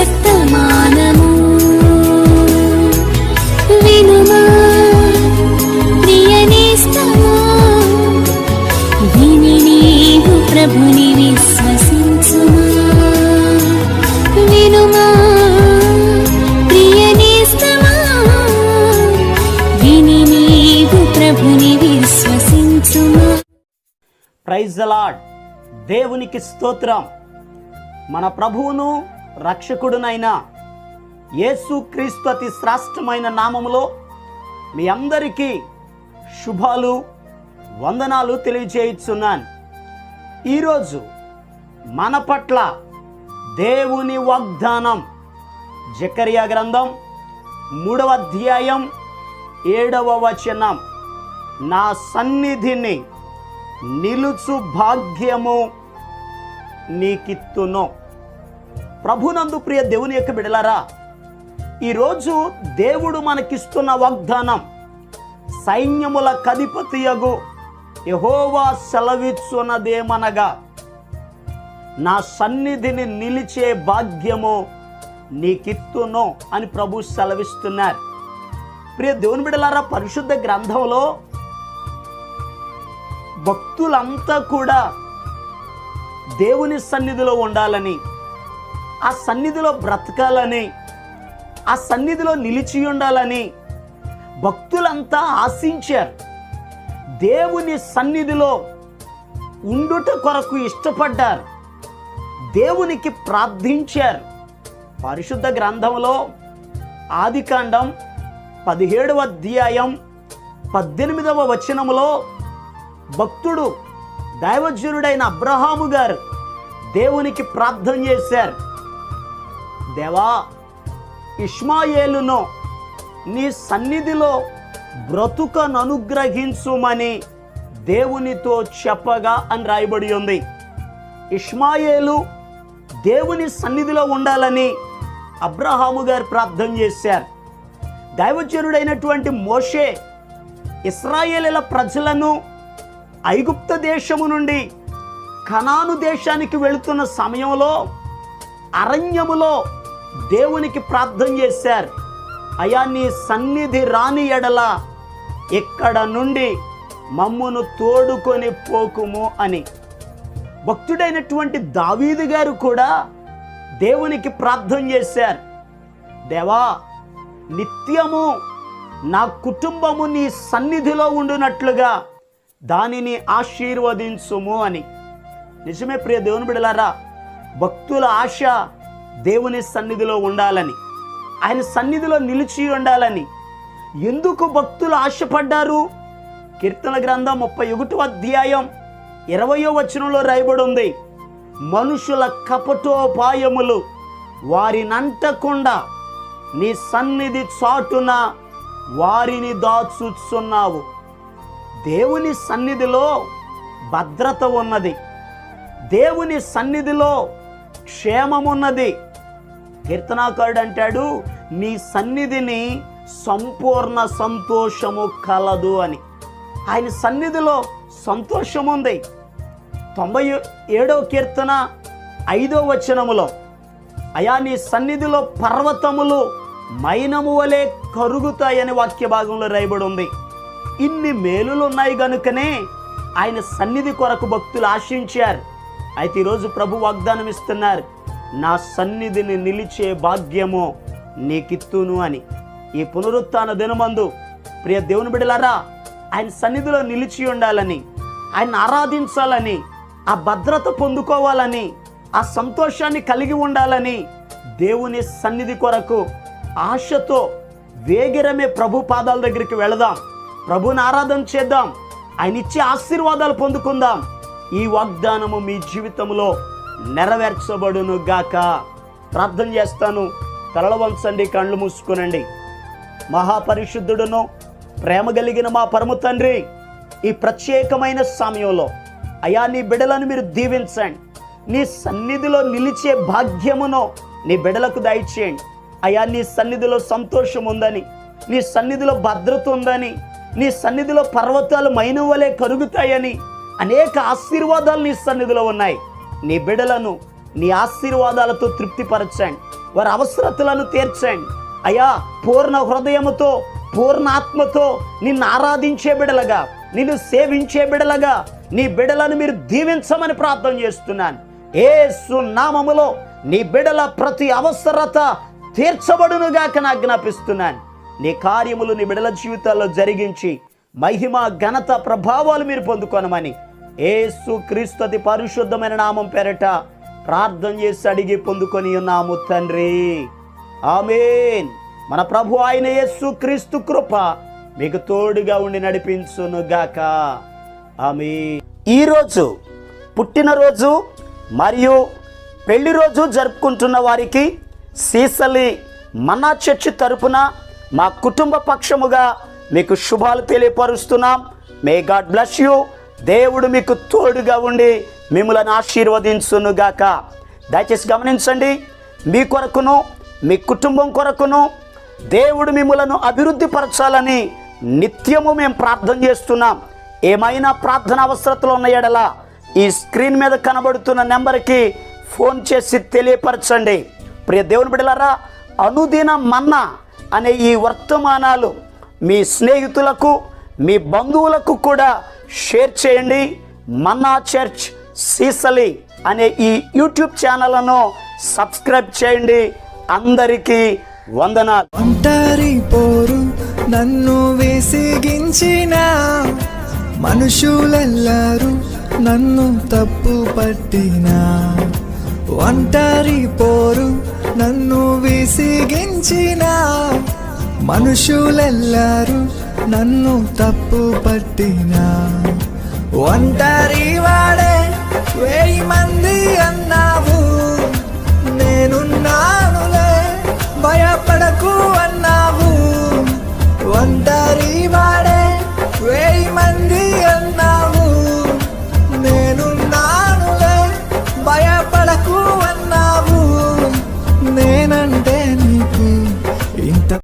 వర్తమానము వినుమా ప్రియ నేస్తమా, విని నీవు ప్రభుని విశ్వసించుమా. వినుమా ప్రియ నేస్తమా, విని నీవు ప్రభుని విశ్వసించుమా. Praise the lord. దేవునికి స్తోత్రం. మన ప్రభువును రక్షకుడునైన యేసుక్రీస్తు అతి శ్రేష్టమైన నామములో మీ అందరికీ శుభాలు వందనాలు తెలియజేయుచున్నాను. ఈరోజు మన పట్ల దేవుని వాగ్దానం జకర్యా గ్రంథం 3వ అధ్యాయం 7వ వచనం. నా సన్నిధిని నిలుచు భాగ్యము నీకిత్తును. ప్రభునందు ప్రియ దేవుని యొక్క బిడలారా, ఈరోజు దేవుడు మనకిస్తున్న వాగ్దానం సైన్యముల అధిపతియగు యెహోవా సెలవిచ్చున్నదేమనగా, నా సన్నిధిని నిలిచే భాగ్యము నీకిత్తును అని ప్రభు సెలవిస్తున్నారు. ప్రియ దేవుని బిడలారా, పరిశుద్ధ గ్రంథంలో భక్తులంతా కూడా దేవుని సన్నిధిలో ఉండాలని, ఆ సన్నిధిలో బ్రతకాలని, ఆ సన్నిధిలో నిలిచి ఉండాలని భక్తులంతా ఆశించారు. దేవుని సన్నిధిలో ఉండుట కొరకు ఇష్టపడ్డారు, దేవునికి ప్రార్థించారు. పరిశుద్ధ గ్రంథంలో ఆదికాండం 17వ అధ్యాయం 18వ వచనములో భక్తుడు దైవజనుడైన అబ్రహాము గారు దేవునికి ప్రార్థన చేశారు. దేవా, ఇష్మాయేలును నీ సన్నిధిలో బ్రతుకను అనుగ్రహించుమని దేవునితో చెప్పగా అని రాయబడి ఉంది. ఇష్మాయేలు దేవుని సన్నిధిలో ఉండాలని అబ్రహాము గారు ప్రార్థన చేశారు. దైవజనుడైనటువంటి మోషే ఇశ్రాయేలీల ప్రజలను ఐగుప్త దేశము నుండి కనాను దేశానికి వెళుతున్న సమయంలో అరణ్యములో దేవునికి ప్రార్థన చేశారు. అయా, నీ సన్నిధి రాని ఎడల ఇక్కడ నుండి మమ్మును తోడుకొని పోకుము అని. భక్తుడైనటువంటి దావీదు గారు కూడా దేవునికి ప్రార్థన చేశారు. దేవా, నిత్యము నా కుటుంబము నీ సన్నిధిలో ఉండునట్లుగా దానిని ఆశీర్వదించుము అని. నిజమే ప్రియ దేవుని బిడలారా, భక్తుల ఆశ దేవుని సన్నిధిలో ఉండాలని, ఆయన సన్నిధిలో నిలిచి ఉండాలని. ఎందుకు భక్తులు ఆశపడ్డారు? కీర్తన గ్రంథం 31వ అధ్యాయం 20వ వచనంలో రాయబడి ఉంది, మనుషుల కపటోపాయములు వారినంటకుండా నీ సన్నిధి చాటున వారిని దాచుచున్నావు. దేవుని సన్నిధిలో భద్రత ఉన్నది, దేవుని సన్నిధిలో క్షేమమున్నది. కీర్తనాకారుడు అంటాడు, నీ సన్నిధిని సంపూర్ణ సంతోషము కలదు అని. ఆయన సన్నిధిలో సంతోషం ఉంది. 97వ కీర్తన 5వ వచనములో, అయా నీ సన్నిధిలో పర్వతములు మైనము వలె కరుగుతాయని వాక్య భాగంలో రాయబడి ఉంది. ఇన్ని మేలులు ఉన్నాయి గనుకనే ఆయన సన్నిధి కొరకు భక్తులు ఆశించారు. అయితే ఈరోజు ప్రభు వాగ్దానం ఇస్తున్నారు, నా సన్నిధిని నిలిచే భాగ్యము నీకిత్తును అని. ఈ పునరుత్థాన దినమందు ప్రియ దేవుని బిడ్డలారా, ఆయన సన్నిధిలో నిలిచి ఉండాలని, ఆయన ఆరాధించాలని, ఆ భద్రత పొందుకోవాలని, ఆ సంతోషాన్ని కలిగి ఉండాలని దేవుని సన్నిధి కొరకు ఆశతో వేగిరమే ప్రభు పాదాల దగ్గరికి వెళదాం, ప్రభుని ఆరాధన చేద్దాం, ఆయన ఇచ్చే ఆశీర్వాదాలు పొందుకుందాం. ఈ వాగ్దానము మీ జీవితంలో నెరవేర్చబడును గాక. ప్రార్థన చేస్తాను. తలలు వంచండి, కళ్ళు మూసుకునండి. మహాపరిశుద్ధుడును ప్రేమ కలిగిన మా పరమ తండ్రి, ఈ ప్రత్యేకమైన సమయంలో అయా నీ బిడ్డలను మీరు దీవించండి. నీ సన్నిధిలో నిలిచే భాగ్యమును నీ బిడ్డలకు దయచేయండి. అయా నీ సన్నిధిలో సంతోషం ఉందని, నీ సన్నిధిలో భద్రత ఉందని, నీ సన్నిధిలో పర్వతాలు మైనవలే కరుగుతాయని, అనేక ఆశీర్వాదాలు నీ సన్నిధిలో ఉన్నాయి. నీ బిడ్డలను నీ ఆశీర్వాదాలతో తృప్తిపరచండి. వారి అవసరతలను తీర్చండి అయ్యా. పూర్ణ హృదయముతో పూర్ణ ఆత్మతో నిన్ను ఆరాధించే బిడలగా, నిన్ను సేవించే బిడలగా నీ బిడలను మీరు దీవించమని ప్రార్థన చేస్తున్నాను. యేసు నామములో నీ బిడల ప్రతి అవసరత తీర్చబడునుగాక ఆజ్ఞాపిస్తున్నాను. నీ కార్యములు నీ బిడల జీవితాల్లో జరిగించి మహిమ ఘనత ప్రభావాలు మీరు పొందుకొనమని యేసు క్రీస్తు అతి పరిశుద్ధమైన నామం పేరట ప్రార్థన చేసి అడిగి పొందుకొని ఉన్నాము తండ్రి, ఆమేన్. మన ప్రభు అయిన యేసు క్రీస్తు కృప మీకు తోడుగా ఉండి నడిపించునుగాక, ఆమేన్. ఈరోజు పుట్టినరోజు మరియు పెళ్లి రోజు జరుపుకుంటున్న వారికి సీసలి మన్నా చర్చి తరపున మా కుటుంబ పక్షముగా మీకు శుభాలు తెలియపరుస్తున్నాం. May God bless you. దేవుడు మీకు తోడుగా ఉండి మిమ్మల్ని ఆశీర్వదించునుగాక. దయచేసి గమనించండి, మీ కొరకును మీ కుటుంబం కొరకును దేవుడు మిమ్మలను అభివృద్ధి పరచాలని నిత్యము మేము ప్రార్థన చేస్తున్నాం. ఏమైనా ప్రార్థన అవసరతలు ఉన్న ఎడల ఈ స్క్రీన్ మీద కనబడుతున్న నెంబర్కి ఫోన్ చేసి తెలియపరచండి. ప్రియ దేవుని బిడ్డలారా, అనుదిన మన్నా అనే ఈ వర్తమానాలు మీ స్నేహితులకు మీ బంధువులకు కూడా షేర్ చేయండి. మన్నా చర్చ్ సీసలి అనే ఈ యూట్యూబ్ ఛానల్ను సబ్స్క్రైబ్ చేయండి. అందరికీ వందనాలు. ఒంటరి పోరు నన్ను విసిగించిన మనుషులెల్లరూ నన్ను తప్పు పట్టిన, ఒంటరి పోరు నన్ను విసిగించిన మనుషులెల్లరూ నన్ను తప్పు పట్టిన, ఒంటరి వాడే 1000 మంది అన్నావు, నేనున్నాను